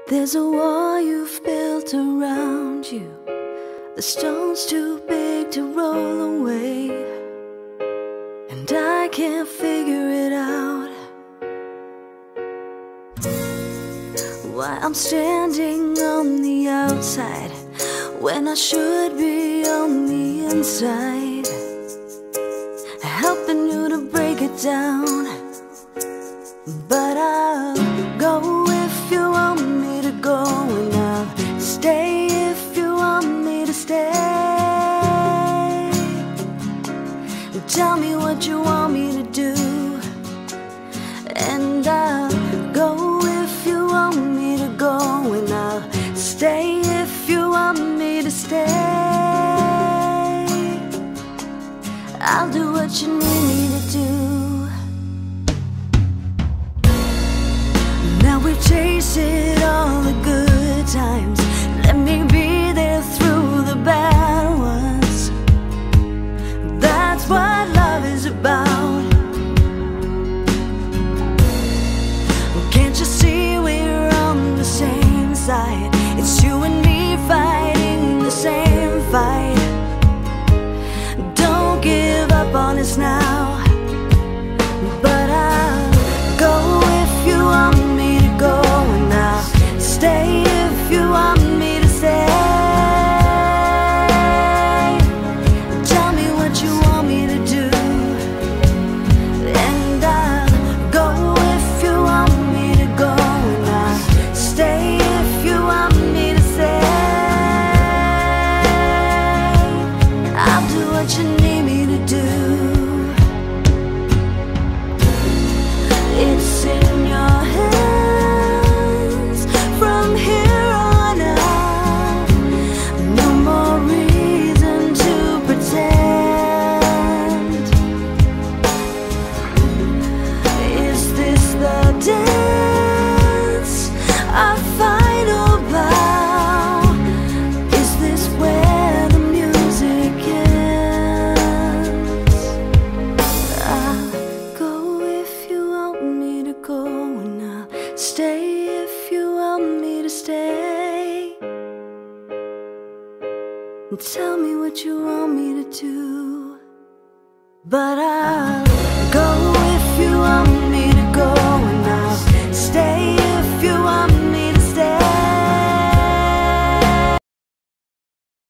There's a wall you've built around you. The stone's too big to roll away, and I can't figure it out. Why I'm standing on the outside when I should be on the inside, helping you to break it down. But I'll go if you want me to go, and I'll stay if you want me to stay. Tell me what you want me to do, and I'll go if you want me to go, and I'll stay if you want me to stay. I'll do what you need me to do. Now we've tasted all the good times. Let me be there through the bad ones. That's what love is about. Can't you see we're on the same side? It's you and me fighting the same fight. Don't give up on us now. But I'll go if you want me to go, and I'll stay if you want me to stay. Tell me what you want me to do, and I'll go if you want me to go, and I'll stay if you want me to stay. I'll do what you need me to do. It's in your hands from here on out. No more reason to pretend. Is this the dance, our final bow? Is this where the music ends? I'll go if you want me to go, and I'll stay if you want me to stay. And tell me what you want me to do, but I